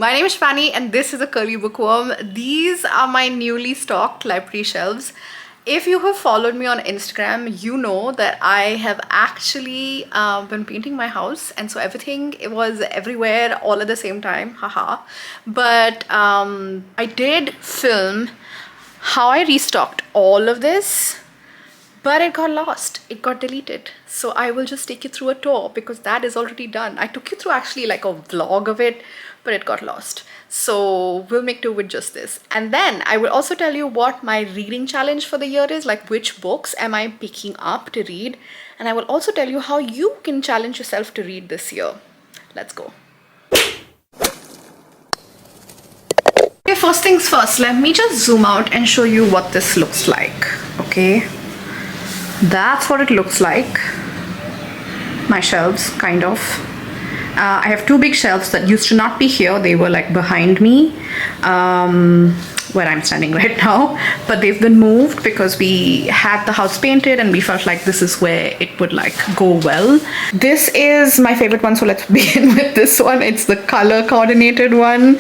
My name is Fanny and this is a curly bookworm. These are my newly stocked library shelves. If you have followed me on Instagram, you know that I have actually been painting my house, and so everything, it was everywhere all at the same time, haha. But I did film how I restocked all of this, but it got lost, it got deleted. So I will just take you through a tour because that is already done. I took you through actually like a vlog of it, but it got lost. So we'll make do with just this. And then I will also tell you what my reading challenge for the year is, like which books am I picking up to read. And I will also tell you how you can challenge yourself to read this year. Let's go. Okay, first things first, let me just zoom out and show you what this looks like, okay? That's what it looks like. My shelves, kind of. I have two big shelves that used to not be here. They were like behind me, where I'm standing right now, but they've been moved because we had the house painted and we felt like this is where it would like go well. This is my favorite one, so let's begin with this one. It's the color coordinated one.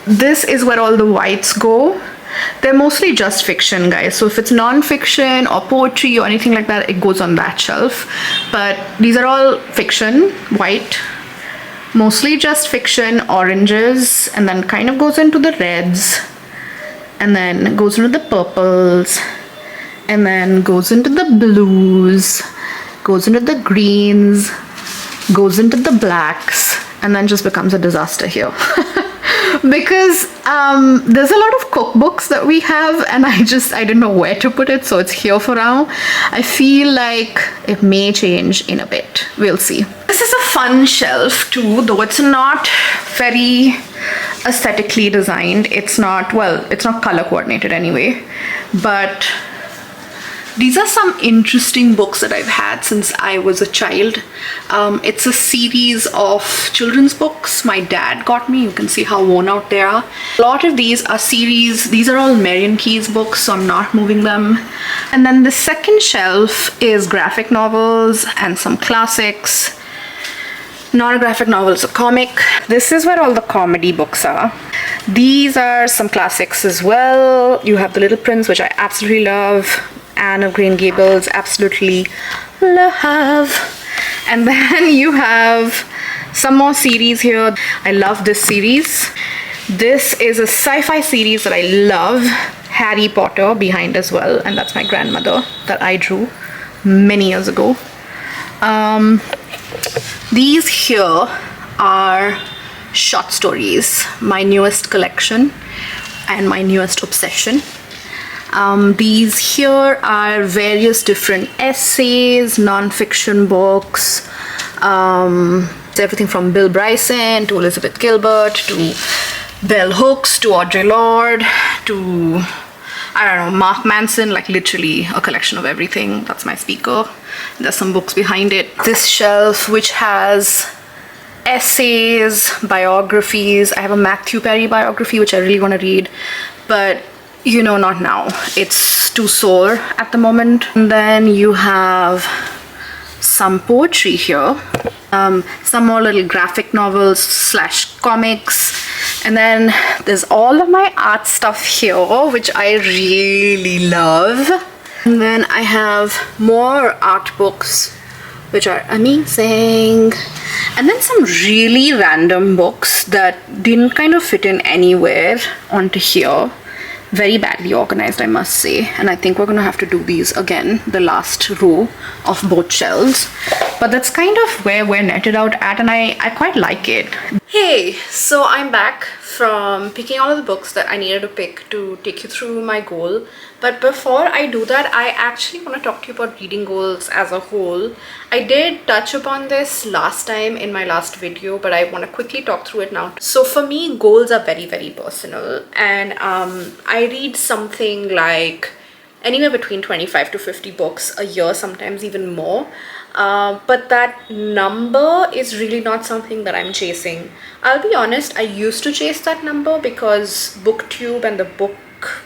This is where all the whites go. They're mostly just fiction, guys, so if it's non-fiction or poetry or anything like that, it goes on that shelf. But these are all fiction, white, mostly just fiction, oranges, and then kind of goes into the reds, and then goes into the purples, and then goes into the blues, goes into the greens, goes into the blacks, and then just becomes a disaster here. Because there's a lot of cookbooks that we have and I didn't know where to put it, so it's here for now. I feel like it may change in a bit. We'll see. This is a fun shelf too, though it's not very aesthetically designed. It's not, well, it's not color coordinated anyway, but these are some interesting books that I've had since I was a child. It's a series of children's books my dad got me. You can see how worn out they are. A lot of these are series. These are all Marian Keyes books, so I'm not moving them. And then the second shelf is graphic novels and some classics. Not a graphic novel, it's a comic. This is where all the comedy books are. These are some classics as well. You have The Little Prince, which I absolutely love. Anne of Green Gables, absolutely love. And then you have some more series here. I love this series. This is a sci-fi series that I love. Harry Potter behind as well, and that's my grandmother that I drew many years ago. These here are short stories, my newest collection and my newest obsession. These here are various different essays, non-fiction books, everything from Bill Bryson to Elizabeth Gilbert to Bell Hooks to Audre Lorde to, I don't know, Mark Manson, like literally a collection of everything. That's my speaker. There's some books behind it. This shelf, which has essays, biographies. I have a Matthew Perry biography, which I really want to read, but you know, not now. It's too sore at the moment. And then you have some poetry here, some more little graphic novels slash comics, and then there's all of my art stuff here, which I really love. And then I have more art books, which are amazing, and then some really random books that didn't kind of fit in anywhere onto here. Very badly organized, I must say, and I think we're gonna have to do these again, the last row of both shelves. But that's kind of where we're netted out at, and I quite like it. Hey, so I'm back from picking all of the books that I needed to pick to take you through my goal. But before I do that, I actually want to talk to you about reading goals as a whole. I did touch upon this last time in my last video, but I want to quickly talk through it now. So for me, goals are very, very personal, and I read something like anywhere between 25 to 50 books a year, sometimes even more. But that number is really not something that I'm chasing. I'll be honest, I used to chase that number because BookTube and the book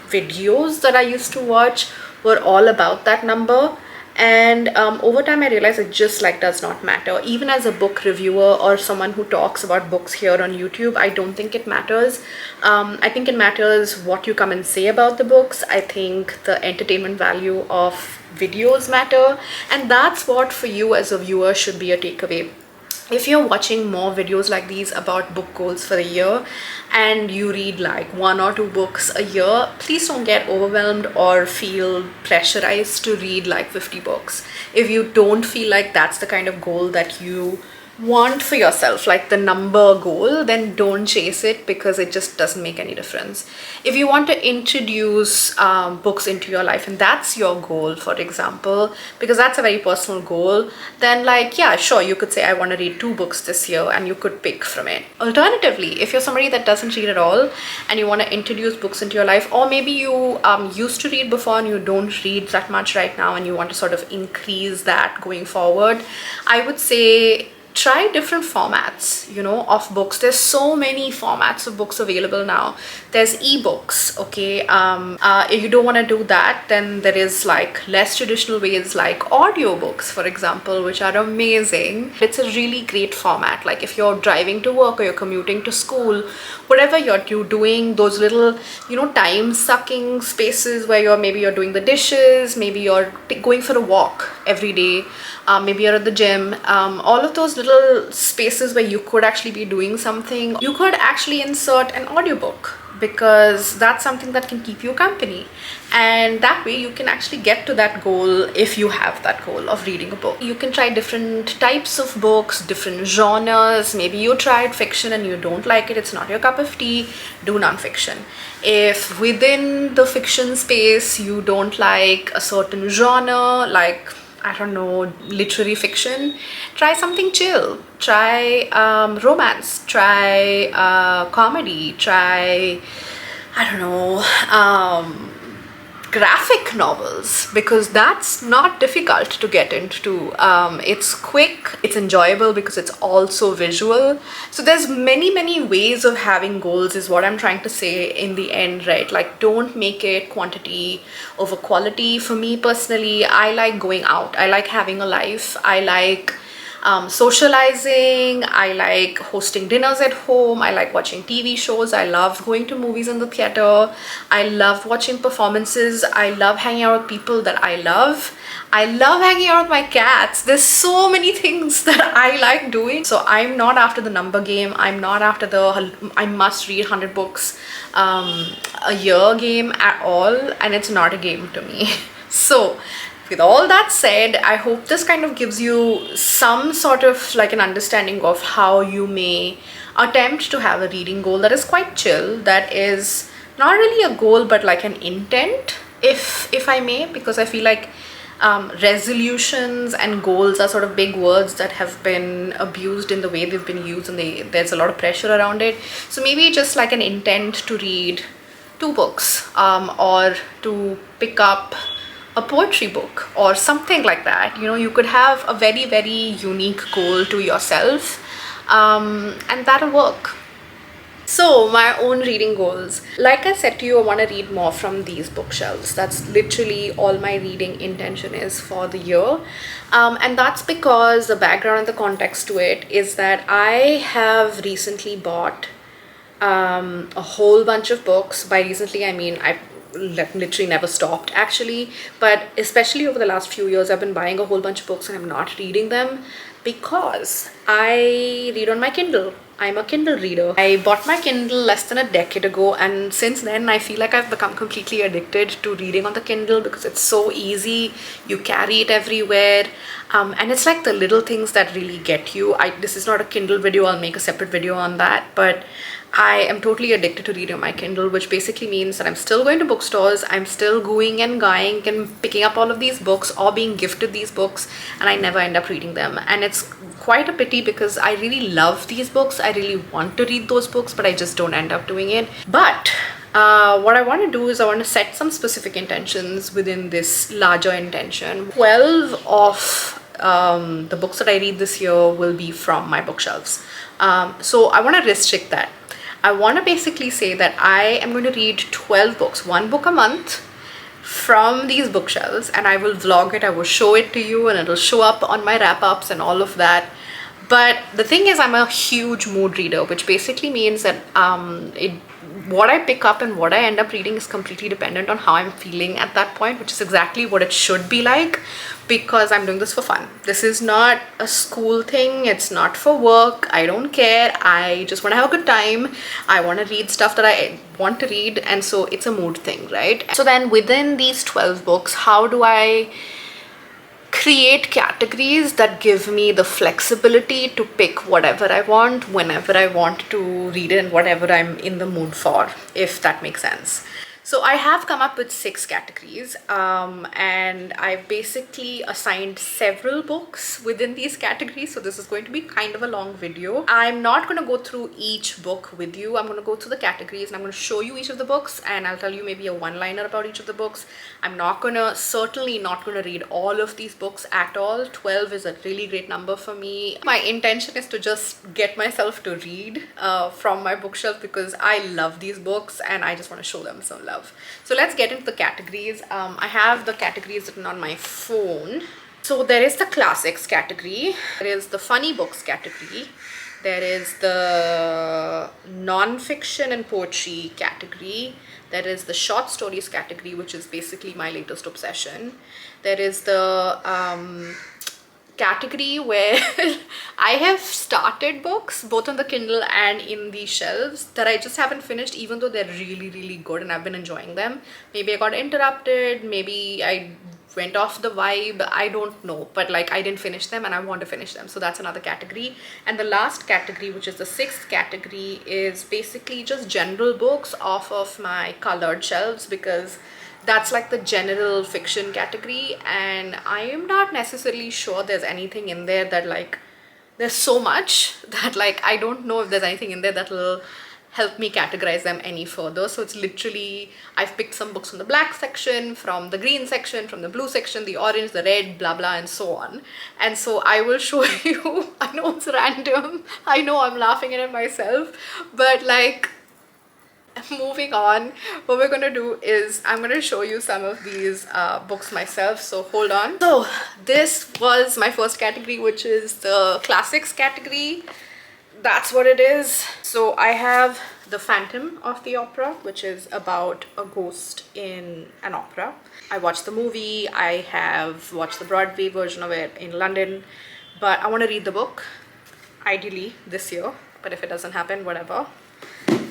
videos that I used to watch were all about that number, And over time I realized it just like does not matter. Even as a book reviewer or someone who talks about books here on YouTube, I don't think it matters. I think it matters what you come and say about the books. I think the entertainment value of videos matter, and that's what for you as a viewer should be a takeaway. If you're watching more videos like these about book goals for a year and you read like 1 or 2 books a year, please don't get overwhelmed or feel pressurized to read like 50 books. If you don't feel like that's the kind of goal that you want for yourself, like the number goal, then don't chase it, because it just doesn't make any difference. If you want to introduce books into your life and that's your goal, for example, because that's a very personal goal, then like, yeah, sure, you could say I want to read 2 books this year and you could pick from it. Alternatively, if you're somebody that doesn't read at all and you want to introduce books into your life, or maybe you used to read before and you don't read that much right now and you want to sort of increase that going forward, I would say try different formats, you know, of books. There's so many formats of books available now. There's ebooks, okay. If you don't want to do that, then there is like less traditional ways like audiobooks, for example, which are amazing. It's a really great format. Like if you're driving to work or you're commuting to school, whatever you're doing, those little, you know, time sucking spaces where maybe you're doing the dishes, maybe you're going for a walk every day, maybe you're at the gym, all of those little spaces where you could actually be doing something, you could actually insert an audiobook, because that's something that can keep you company, and that way you can actually get to that goal. If you have that goal of reading a book, you can try different types of books, different genres. Maybe you tried fiction and you don't like it, it's not your cup of tea, do non-fiction. If within the fiction space you don't like a certain genre, like I don't know, literary fiction, try something chill. Try romance, try comedy, try, I don't know, graphic novels, because that's not difficult to get into. It's quick, it's enjoyable because it's also visual. So there's many ways of having goals, is what I'm trying to say in the end, right? Like, don't make it quantity over quality. For me personally, I like going out, I like having a life, I like socializing, I like hosting dinners at home, I like watching TV shows, I love going to movies in the theater, I love watching performances, I love hanging out with people that I love hanging out with my cats. There's so many things that I like doing. So I'm not after the number game, I'm not after the I must read 100 books a year game at all, and it's not a game to me. So with all that said, I hope this kind of gives you some sort of like an understanding of how you may attempt to have a reading goal that is quite chill, that is not really a goal but like an intent, if I may, because I feel like resolutions and goals are sort of big words that have been abused in the way they've been used, and there's a lot of pressure around it. So maybe just like an intent to read 2 books, or to pick up a poetry book or something like that. You know, you could have a very unique goal to yourself, and that'll work. So my own reading goals, like I said to you, I want to read more from these bookshelves. That's literally all my reading intention is for the year, and that's because the background and the context to it is that I have recently bought a whole bunch of books. By recently I mean I've literally never stopped actually, but especially over the last few years I've been buying a whole bunch of books and I'm not reading them because I read on my Kindle. I'm a Kindle reader. I bought my Kindle less than a decade ago, and since then I feel like I've become completely addicted to reading on the Kindle because it's so easy. You carry it everywhere, and it's like the little things that really get you. This is not a Kindle video, I'll make a separate video on that, but I am totally addicted to reading on my Kindle, which basically means that I'm still going to bookstores, I'm still going and going and picking up all of these books or being gifted these books, and I never end up reading them. And it's quite a pity because I really love these books, I really want to read those books, but I just don't end up doing it. But what I want to do is I want to set some specific intentions within this larger intention. 12 of the books that I read this year will be from my bookshelves. So I want to restrict that. I want to basically say that I am going to read 12 books, 1 book a month, from these bookshelves, and I will vlog it, I will show it to you, and it'll show up on my wrap-ups and all of that. But the thing is, I'm a huge mood reader, which basically means that what I pick up and what I end up reading is completely dependent on how I'm feeling at that point, which is exactly what it should be like, because I'm doing this for fun. This is not a school thing, it's not for work, I don't care. I just want to have a good time. I want to read stuff that I want to read, and so it's a mood thing, right? So then within these 12 books, how do I create categories that give me the flexibility to pick whatever I want, whenever I want to read it, and whatever I'm in the mood for, if that makes sense. So I have come up with 6 categories, and I've basically assigned several books within these categories. So this is going to be kind of a long video. I'm not going to go through each book with you. I'm going to go through the categories and I'm going to show you each of the books, and I'll tell you maybe a one-liner about each of the books. I'm certainly not going to read all of these books at all. 12 is a really great number for me. My intention is to just get myself to read from my bookshelf, because I love these books and I just want to show them some love. So let's get into the categories. I have the categories written on my phone. So there is the classics category, there is the funny books category, there is the non-fiction and poetry category, there is the short stories category, which is basically my latest obsession. There is the category where I have started books both on the Kindle and in the shelves that I just haven't finished, even though they're really good and I've been enjoying them. Maybe I got interrupted, maybe I went off the vibe, I don't know, but like I didn't finish them and I want to finish them. So that's another category. And the last category, which is the 6th category, is basically just general books off of my colored shelves, because that's like the general fiction category, and I am not necessarily sure there's anything in there that, like, there's so much that like I don't know if there's anything in there that will help me categorize them any further. So it's literally, I've picked some books from the black section, from the green section, from the blue section, the orange, the red, blah blah, and so on. And so I will show you. I know it's random, I know I'm laughing at it myself, but like, moving on, what we're gonna do is I'm gonna show you some of these books myself, so hold on. So this was my first category, which is the classics category. That's what it is. So I have The Phantom of the Opera, which is about a ghost in an opera. I watched the movie, I have watched the Broadway version of it in London, but I want to read the book ideally this year, but if it doesn't happen, whatever.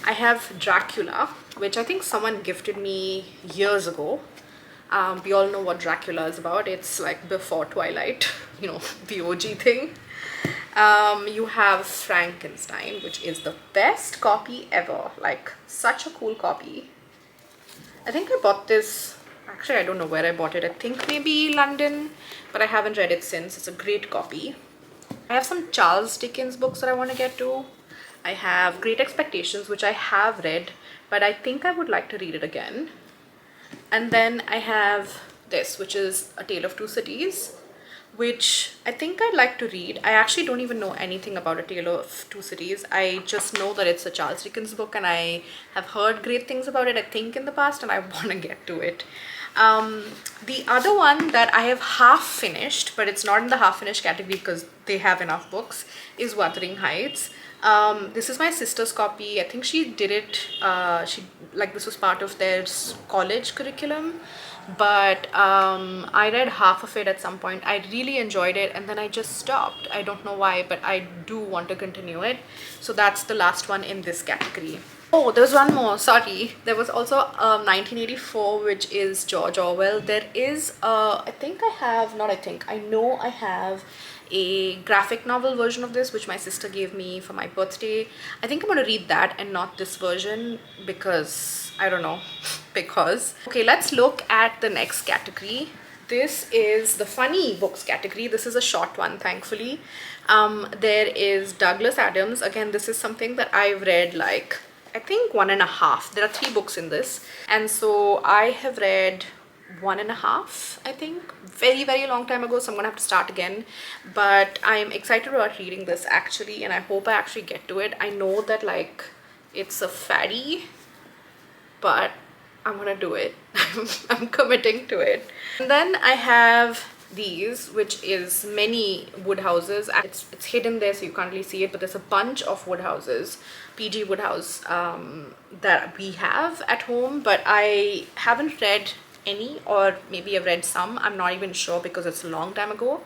I have Dracula, which I think someone gifted me years ago. We all know what Dracula is about. It's like before Twilight, you know, the OG thing. You have Frankenstein, which is the best copy ever. Like, such a cool copy. I think I bought this, actually I don't know where I bought it. I think maybe London, but I haven't read it since. It's a great copy. I have some Charles Dickens books that I want to get to. I have Great Expectations, which I have read, but I think I would like to read it again. And then I have this, which is A Tale of Two Cities, which I think I'd like to read. I actually don't even know anything about A Tale of Two Cities. I just know that it's a Charles Dickens book and I have heard great things about it, I think, in the past, and I want to get to it. The other one that I have half finished, but it's not in the half finished category because they have enough books, is Wuthering Heights. This is my sister's copy. I think she did it, this was part of their college curriculum, but I read half of it at some point. I really enjoyed it and then I just stopped. I don't know why, but I do want to continue it. So that's the last one in this category. Oh, there's one more, sorry. There was also 1984, which is George Orwell. There is, I know I have a graphic novel version of this, which my sister gave me for my birthday. I think I'm going to read that and not this version because, I don't know, because. Okay, let's look at the next category. This is the funny books category. This is a short one, thankfully. There is Douglas Adams. Again, this is something that I've read like, I think 1.5. There are 3 books in this. And so I have read 1.5, I think, very long time ago, so I'm gonna have to start again. But I'm excited about reading this actually, and I hope I actually get to it. I know that like it's a fatty, but I'm gonna do it. I'm committing to it. And then I have these, which is many wood houses. It's hidden there so you can't really see it, but there's a bunch of wood houses, PG wood house, that we have at home, but I haven't read any, or maybe I've read some. I'm not even sure because it's a long time ago.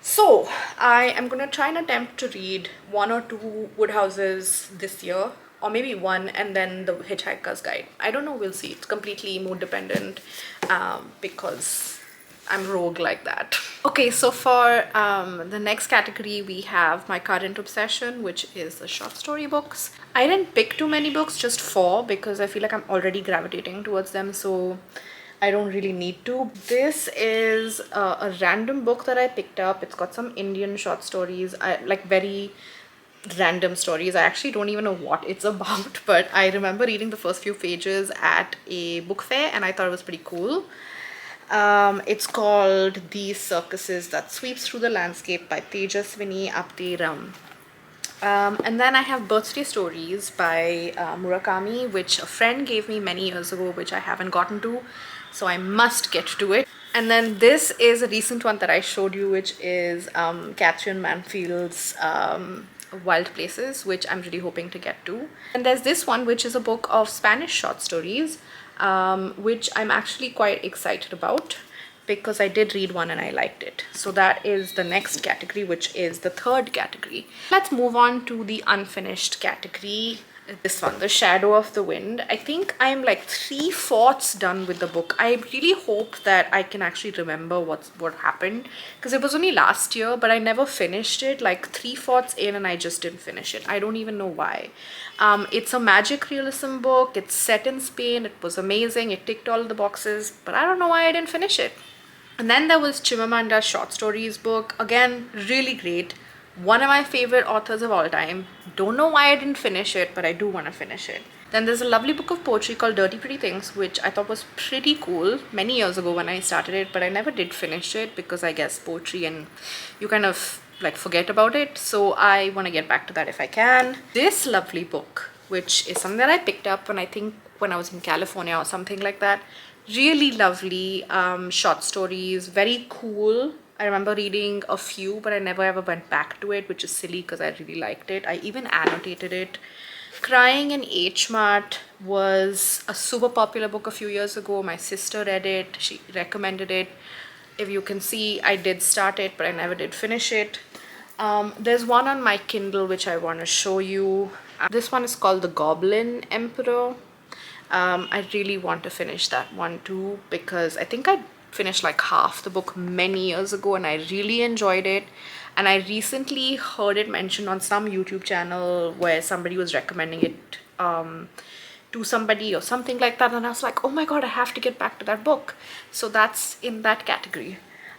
So I am gonna try and attempt to read one or two wood houses this year, or maybe one, and then the Hitchhiker's Guide. I don't know, we'll see. It's completely mood dependent, because I'm rogue like that. Okay, so for the next category, we have my current obsession, which is the short story books. I didn't pick too many books, just 4, because I feel like I'm already gravitating towards them, so I don't really need to. This is a random book that I picked up. It's got some Indian short stories, like very random stories. I actually don't even know what it's about, but I remember reading the first few pages at a book fair and I thought it was pretty cool. It's called These Circuses That Sweeps Through the Landscape by Tejaswini Apteram. And then I have Birthday Stories by Murakami, which a friend gave me many years ago, which I haven't gotten to, so I must get to it. And then this is a recent one that I showed you, which is Catherine Manfield's Wild Places, which I'm really hoping to get to. And there's this one, which is a book of Spanish short stories, which I'm actually quite excited about, because I did read one and I liked it. So that is the next category, which is the third category. Let's move on to the unfinished category. This one, The Shadow of the Wind. I think I'm like 3/4 done with the book. I really hope that I can actually remember what happened, because it was only last year, but I never finished it. Like 3/4 in and I just didn't finish it. I don't even know why. It's a magic realism book. It's set in Spain. It was amazing. It ticked all the boxes, but I don't know why I didn't finish it. And then there was Chimamanda's short stories book. Again, really great. One of my favorite authors of all time. Don't know why I didn't finish it, but I do want to finish it. Then there's a lovely book of poetry called Dirty Pretty Things, which I thought was pretty cool many years ago when I started it, but I never did finish it because I guess poetry and you kind of like forget about it. So I want to get back to that if I can. This lovely book, which is something that I picked up when I think when I was in California or something like that. Really lovely short stories, very cool. I remember reading a few, but I never ever went back to it, which is silly because I really liked it. I even annotated it. Crying in H Mart was a super popular book a few years ago. My sister read it. She recommended it. If you can see, I did start it, but I never did finish it. There's one on my Kindle which I want to show you. This one is called The Goblin Emperor. I really want to finish that one too, because I think I finished like half the book many years ago and I really enjoyed it. And I recently heard it mentioned on some YouTube channel where somebody was recommending it to somebody or something like that, and I was like, oh my god, I have to get back to that book. So that's in that category.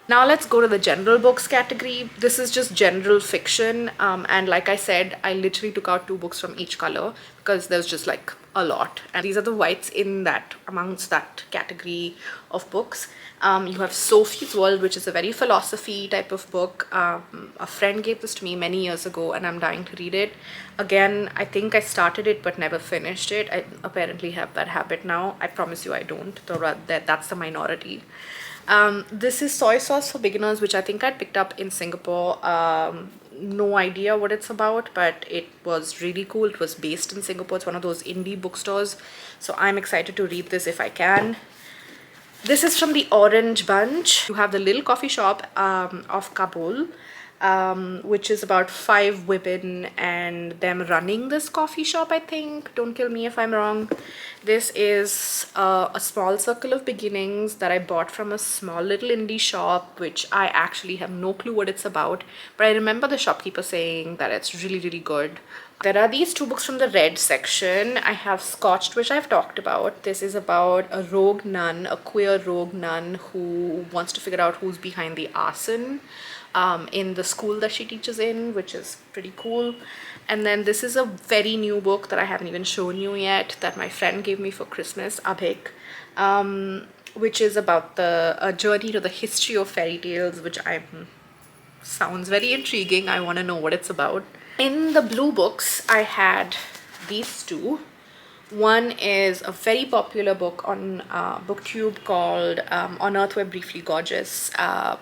Now let's go to the general books category. This is just general fiction, and like I said, I literally took out 2 books from each color because there's just like a lot, and these are the whites in that, amongst that category of books. You have Sophie's World, which is a very philosophy type of book. A friend gave this to me many years ago and I'm dying to read it. Again, I think I started it but never finished it. I apparently have that habit now. I promise you I don't, though that's the minority. This is Soy Sauce for Beginners, which I think I picked up in Singapore. No idea what it's about, but it was really cool. It was based in Singapore. It's one of those indie bookstores, so I'm excited to read this if I can. This is from the Orange Bunch. You have the Little Coffee Shop of Kabul, which is about 5 women and them running this coffee shop, I think. Don't kill me if I'm wrong. This is a small circle of beginnings that I bought from a small little indie shop, which I actually have no clue what it's about, but I remember the shopkeeper saying that it's really, really good. There are these 2 books from the red section. I have Scotched, which I've talked about. This is about a rogue nun, a queer rogue nun who wants to figure out who's behind the arson in the school that she teaches in, which is pretty cool. And then this is a very new book that I haven't even shown you yet, that my friend gave me for Christmas, Abhik, which is about a journey to the history of fairy tales, which sounds very intriguing. I want to know what it's about. In the blue books, I had these 2, One is a very popular book on BookTube called On Earth We're Briefly Gorgeous.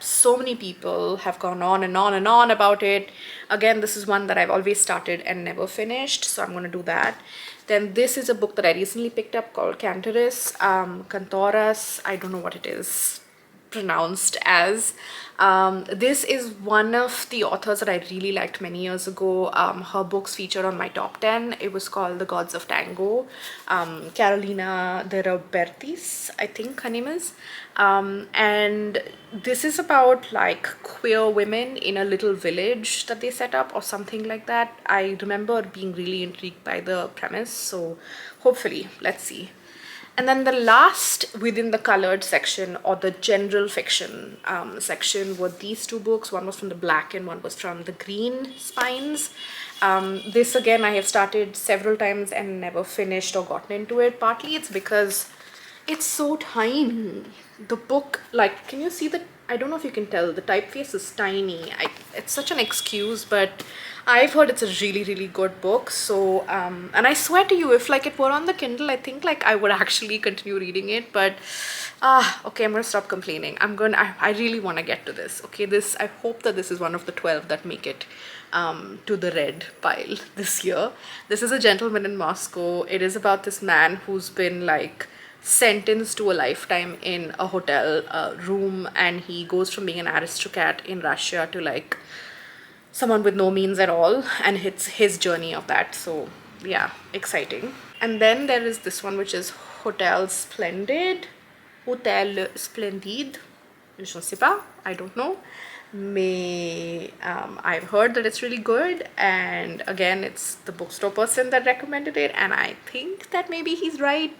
So many people have gone on and on and on about it. Again, this is one that I've always started and never finished, so I'm going to do that. Then this is a book that I recently picked up called Cantoras. I don't know what it is pronounced as. This is one of the authors that I really liked many years ago. Her books featured on my top 10. It was called The Gods of Tango. Carolina de Robertis, I think her name is. And this is about like queer women in a little village that they set up or something like that. I remember being really intrigued by the premise, so hopefully, let's see. And then the last within the colored section or the general fiction section were these two books. One was from the black and one was from the green spines. This again I have started several times and never finished or gotten into it. Partly it's because it's so tiny. The book, like, can you see the, I don't know if you can tell, the typeface is tiny. It's such an excuse, but I've heard it's a really, really good book. So, and I swear to you, if like it were on the Kindle, I think like I would actually continue reading it. But, okay, I'm gonna stop complaining. I really want to get to this. Okay, I hope that this is one of the 12 that make it to the red pile this year. This is A Gentleman in Moscow. It is about this man who's been like sentenced to a lifetime in a hotel room, and he goes from being an aristocrat in Russia to like someone with no means at all, and it's his journey of that. So yeah, exciting. And then there is this one which is Hotel Splendide, je ne sais pas, I don't know. I've heard that it's really good, and again it's the bookstore person that recommended it, and I think that maybe he's right,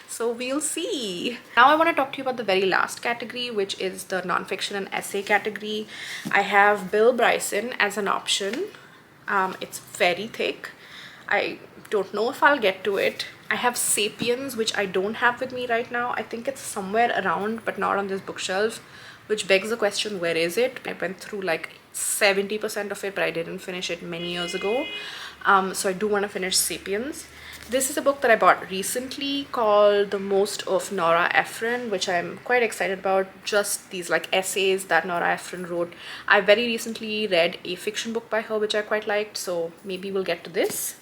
so we'll see. Now I want to talk to you about the very last category, which is the nonfiction and essay category. I have Bill Bryson as an option. It's very thick. I don't know if I'll get to it. I have Sapiens, which I don't have with me right now. I think it's somewhere around, but not on this bookshelf, which begs the question, where is it? I went through like 70% of it, but I didn't finish it many years ago. So I do want to finish Sapiens. This is a book that I bought recently called The Most of Nora Ephron, which I'm quite excited about. Just these like essays that Nora Ephron wrote. I very recently read a fiction book by her, which I quite liked, so maybe we'll get to this.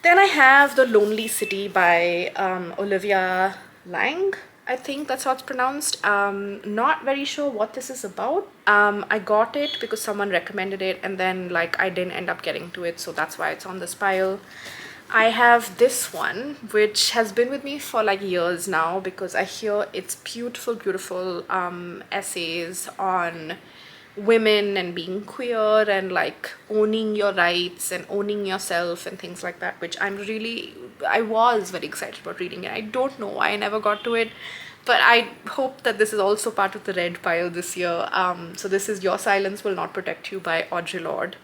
Then I have The Lonely City by Olivia Lang. I think that's how it's pronounced. Not very sure what this is about. I got it because someone recommended it, and then like I didn't end up getting to it, so that's why it's on this pile. I have this one, which has been with me for like years now, because I hear it's beautiful, beautiful essays on women and being queer and like owning your rights and owning yourself and things like that, which I was very excited about reading it. I don't know why I never got to it, but I hope that this is also part of the red pile this year. So this is Your Silence Will Not Protect You by Audre Lorde.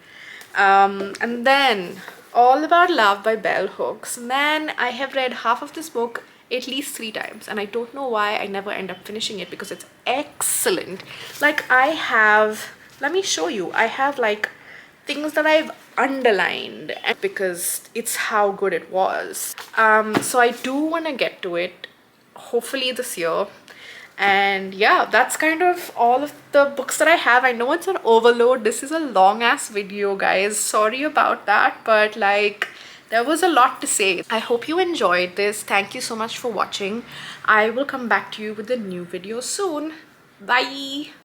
And then All About Love by Bell Hooks. Man, I have read half of this book at least 3 times, and I don't know why I never end up finishing it, because it's excellent. Like I have, let me show you, I have like things that I've underlined because it's how good it was. So I do want to get to it hopefully this year. And yeah, that's kind of all of the books that I have. I know it's an overload. This is a long ass video, guys, sorry about that, but like there was a lot to say. I hope you enjoyed this. Thank you so much for watching. I will come back to you with a new video soon. Bye.